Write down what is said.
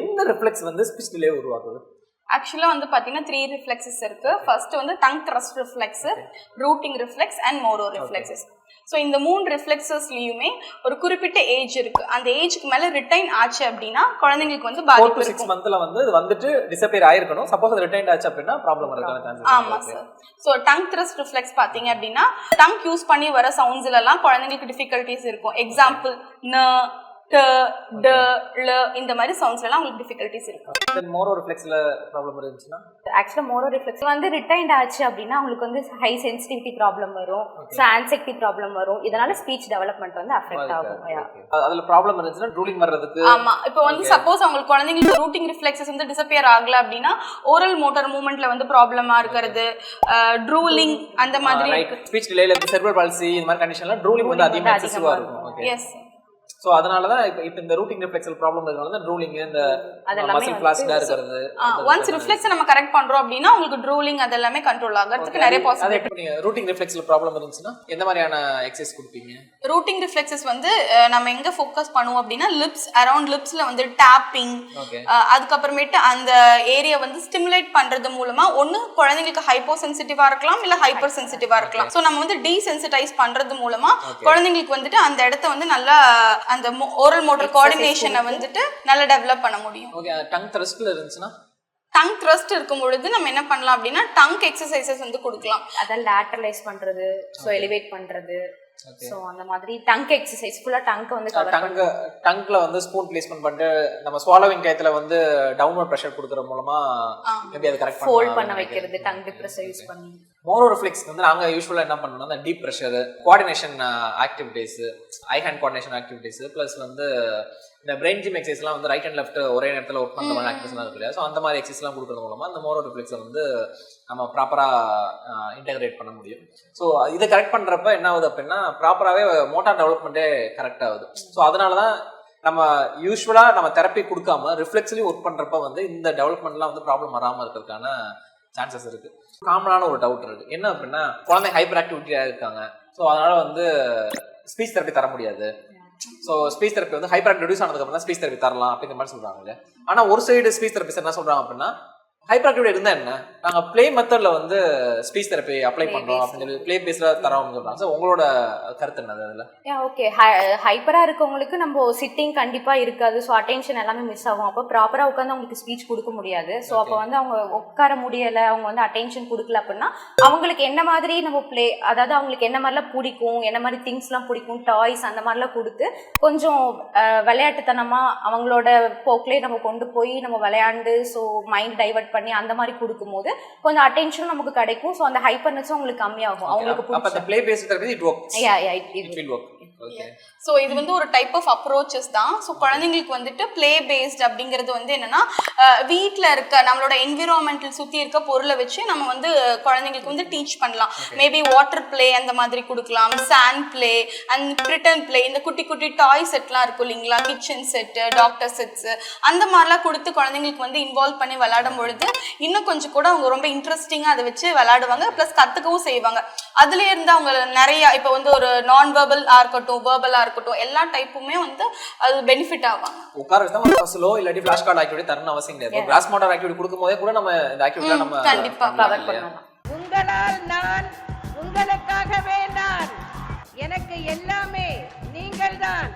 எந்த ரிஃப்ளெக்ஸ் வந்து speech delay உருவாக்குது? ஆக்சுவலா வந்து பாத்தீங்கன்னா 3 ரிஃப்ளெக்ஸஸ் இருக்கு. ஃபர்ஸ்ட் வந்து tongue thrust reflex, rooting reflex and Moro reflexes. So இந்த 3 ரிஃப்ளெக்ஸஸ்லயுமே ஒரு குறிப்பிட்ட ஏஜ் இருக்கு. அந்த ஏஜ்க்கு மேல ரிட்டைன் ஆச்சு அப்படின்னா குழந்தைங்களுக்கு வந்து பாதிப்பு இருக்கும். 4 to 6 மந்த்ல வந்து இது வந்துட்டு டிஸப்பியர் ஆயிருக்கணும். சப்போஸ் அது ரிட்டைன் ஆச்சு அப்படின்னா ப்ராப்ளம் வரதுக்கான சான்சஸ். ஆமா sir. So tongue thrust reflex பாத்தீங்க அப்படின்னா டங் யூஸ் பண்ணி வர சவுண்ட்ஸ்ல எல்லாம் குழந்தைங்களுக்கு டிஃபிகல்ட்டிஸ் இருக்கும். எக்ஸாம்பிள் ந, ட, ட, ல இந்த மாதிரி சவுண்ட்ஸ்ல எல்லாம் உங்களுக்கு டிஃபிகல்ட்டிஸ் இருக்கும். தென் மோரோ ரிஃப்ளெக்ஸ்ல ப்ராப்ளம் இருந்துச்சுன்னா ஆக்சுவலா மோரோ ரிஃப்ளெக்ஸ் வந்து ரிட்டைன்ட் ஆச்சு அப்படின்னா உங்களுக்கு வந்து ஹை சென்சிட்டிவிட்டி ப்ராப்ளம் வரும், ஆன்சைட்டி ப்ராப்ளம் வரும். இதனால ஸ்பீச் டெவலப்மெண்ட் வந்து அஃபெக்ட் ஆகும். அதுல ப்ராப்ளம் இருந்துச்சுன்னா ட்ரூலிங் வர்றதுக்கு. ஆமா, இப்போ வந்து சப்போஸ் உங்களுக்கு குழந்தைங்களுக்கு ரூட்டிங் ரிஃப்ளெக்ஸஸ் வந்து டிஸப்பியர் ஆகல அப்படின்னா ஓரல் மோட்டார் மூவ்மெண்ட்ல வந்து ப்ராப்ளமா இருக்கிறது, ட்ரூலிங் அந்த மாதிரி இருக்கு. ஸ்பீச் டிலேல செரிப்ரல் பால்சி இந்த மாதிரி கண்டிஷன்ல ட்ரூலிங் வந்து அதிகமா எக்ஸசிவா இருக்கும். ஓகே. எஸ். சோ அதனால தான் இப்போ இந்த ரூட்டிங் ரிஃப்ளெக்ஸல் ப்ராப்ளம் இருக்கறனால தான் ட்ரூலிங் இந்த மசில் ஃபிளாஸ்டா இருக்குது. ஒன்ஸ் ரிஃப்ளெக்ஸ் நம்ம கரெக்ட் பண்றோம் அப்படின்னா உங்களுக்கு ட்ரூலிங் அதெல்லாம் கண்ட்ரோல் ஆகிறதுக்கு நிறைய பாசிபிலிட்டி. அதே நீங்க ரூட்டிங் ரிஃப்ளெக்ஸ்ல ப்ராப்ளம் இருந்துச்சுன்னா எந்த மாதிரியான எக்சர்சைஸ் கொடுப்பீங்க? ரூட்டிங் ரிஃப்ளெக்ஸஸ் வந்து நம்ம எங்க ஃபோக்கஸ் பண்ணுவோம் அப்படின்னா லிப்ஸ், அரவுண்ட் லிப்ஸ்ல வந்து டேப்பிங், அதுக்கப்புறமேட்டு அந்த ஏரியா வந்து ஸ்டிமுலேட் பண்றது மூலமா ஒன்னு குழந்தைங்களுக்கு ஹைப்போ சென்சிட்டிவா இருக்கலாம் இல்ல ஹைப்பர் சென்சிட்டிவா இருக்கலாம். சோ நம்ம வந்து டீசென்சிடைஸ் பண்றது மூலமா குழந்தைங்களுக்கு வந்துட்டு அந்த இடத்த வந்து நல்லா அந்த ஓரல் மோட்டார் கோஆர்டினேஷனை வந்துட்டு நல்லா டெவலப் பண்ண முடியும். ஓகே. டங் த்ரஸ்ட்ல இருந்துச்சுன்னா டங் த்ரஸ்ட் இருக்கும் பொழுது நம்ம என்ன பண்ணலாம் அப்படின்னா டங் எக்ஸசைசஸ் வந்து கொடுக்கலாம். அதான் லேட்டரலைஸ் பண்றது, சோ எலிவேட் பண்றது, சோ அந்த மாதிரி டங் எக்ஸசைஸ் ஃபுல்லா டங்க வந்து டங்க்ல வந்து ஸ்பூன் பிளேஸ்மென்ட் பண்ணிட்டு நம்ம ஸ்வாலோவிங் டயத்துல வந்து டவுன்வர்ட் பிரஷர் கொடுக்கற மூலமா மேபி அது கரெக்ட் ஃபோல்ட் பண்ண வைக்கிறது டங் பிரஷர் யூஸ் பண்ணி. மோரோ ரிஃப்ளெக்ஸ் வந்து நாங்க யூசுவலா என்ன பண்ணோம்னா அந்த டீப் பிரஷர், கோஆர்டினேஷன் ஆக்டிவிட்டீஸ், ஐ ஹேண்ட் கோஆர்டினேஷன் ஆக்டிவிட்டீஸ் பிளஸ் வந்து இந்த பிரெயின் ஜிம் எக்ஸசைஸ்லாம் வந்து ரைட் அண்ட் லெஃப்ட் ஒரே நேரத்தில் ஒர்க் பண்ணுற மாதிரி ஆக்டிவிட்டிஸ்லாம் இருக்கு இல்லையா? ஸோ அந்த மாதிரி எக்ஸசைஸ்லாம் கொடுக்கறது மூலமா இந்த மோரோ ரிஃப்ளெக்ஸை வந்து நம்ம ப்ராப்பராக இன்டெகிரேட் பண்ண முடியும். ஸோ இதை கரெக்ட் பண்ணுறப்ப என்ன ஆகுது அப்படின்னா ப்ராப்பராகவே மோட்டார் டெவலப்மெண்ட்டே கரெக்ட் ஆகுது. ஸோ அதனால தான் நம்ம யூஸ்வலாக நம்ம தெரப்பி கொடுக்காம ரிஃப்ளெக்ஸ்லையும் ஒர்க் பண்ணுறப்ப வந்து இந்த டெவலப்மெண்ட்லாம் வந்து ப்ராப்ளம் வராமல் இருக்கிறதுக்கான சான்சஸ் இருக்கு. காமனான ஒரு டவுட் இருக்கு என்ன அப்படின்னா குழந்தை ஹைப்பர் ஆக்டிவிட்டியாக இருக்காங்க, ஸோ அதனால வந்து ஸ்பீச் தெரப்பி தர முடியாது. ஸோ ஸ்பீச் தெரப்பி வந்து ஹைப்பர் ஆக்டிவ் ரெடியூஸ் ஆனதுக்கு அப்புறம் தான் ஸ்பீச் தெரப்பி தரலாம் அப்படிங்கிற மாதிரி சொல்றாங்க இல்லையா? ஆனால் ஒரு சைடு ஸ்பீச் தெரப்பிஸ்ட் என்ன சொல்றாங்க அப்படின்னா ஹைப்பர் ஆக்டிவிட்டி இருந்தா என்ன, நாங்க பிளே மெத்தட்ல வந்து ஸ்பீச் தெரப்பி அப்ளை பண்றோம் அப்படின்னு சொல்லி பிளே பேஸ்ல தரோம்னு சொல்றாங்க. ஸோ உங்களோட கருத்து என்னது அதுல? ஓகே, ஹைப்பரா இருக்கவங்களுக்கு நம்ம சிட்டிங் கண்டிப்பா இருக்காது, ஸோ அட்டென்ஷன் எல்லாமே மிஸ் ஆகும். அப்போ ப்ராப்பரா உட்காந்து அவங்களுக்கு ஸ்பீச் கொடுக்க முடியாது. ஸோ அப்போ வந்து அவங்க உட்கார முடியல, அவங்க வந்து அட்டென்ஷன் கொடுக்கல அப்படின்னா அவங்களுக்கு என்ன மாதிரி நம்ம பிளே, அதாவது அவங்களுக்கு என்ன மாதிரிலாம் பிடிக்கும், என்ன மாதிரி திங்ஸ்லாம் பிடிக்கும், டாய்ஸ் அந்த மாதிரிலாம் கொடுத்து கொஞ்சம் விளையாட்டுத்தனமா அவங்களோட போக்கிலே நம்ம கொண்டு போய் நம்ம விளையாண்டு ஸோ மைண்ட் டைவர்ட் பண்ணி அந்த மாதிரி கொடுக்கும்போது கொஞ்சம் அட்டென்ஷன் நமக்கு கிடைக்கும். ஸோ அந்த ஹைப்பர்னஸ் உங்களுக்கு கம்மியாகும். அவங்களுக்கு அப்ப அந்த play based therapy it works. It will work. Okay. So இது வந்து ஒரு டைப் ஆஃப் அப்ரோச்சஸ் தான். ஸோ குழந்தைங்களுக்கு வந்துட்டு பிளே பேஸ்ட் அப்படிங்கிறது வந்து என்னன்னா வீட்டில் இருக்க நம்மளோட என்விரான்மெண்டல் சுற்றி இருக்க பொருளை வச்சு நம்ம வந்து குழந்தைங்களுக்கு வந்து டீச் பண்ணலாம். மேபி வாட்டர் பிளே அந்த மாதிரி கொடுக்கலாம், sand play and pretend play, இந்த குட்டி குட்டி டாய் செட்லாம் இருக்கும் இல்லைங்களா, கிச்சன் செட்டு, டாக்டர் செட்ஸ், அந்த மாதிரிலாம் கொடுத்து குழந்தைங்களுக்கு வந்து இன்வால்வ் பண்ணி விளையாடும் பொழுது இன்னும் கொஞ்சம் கூட அவங்க ரொம்ப இன்ட்ரெஸ்டிங்காக அதை வச்சு விளையாடுவாங்க, ப்ளஸ் கற்றுக்கவும் செய்வாங்க. அதுல இருந்து அவங்க நிறைய இப்போ வந்து ஒரு நான் வெர்பலாக இருக்கட்டும், வெர்பலாக இருக்கட்டும், எல்லா டைப்புமே வந்து அது பெனிஃபிட் ஆவாங்க. உட்கார வச்சு தான் ஒரு பஸ்லோ இல்லாட்டி ஃபிளாஷ் கார்டு ஆக்டிவிட்டி தரணும் அவசியம் கிடையாது. கிளாஸ் மோட்டார் ஆக்டிவிட்டி கொடுக்கும்போதே கூட நம்ம இந்த ஆக்டிவிட்டியை நம்ம கண்டிப்பா கவர் பண்ணலாம். உங்களால் நான், உங்களுக்காகவே நான், எனக்கு எல்லாமே நீங்கள்தான்.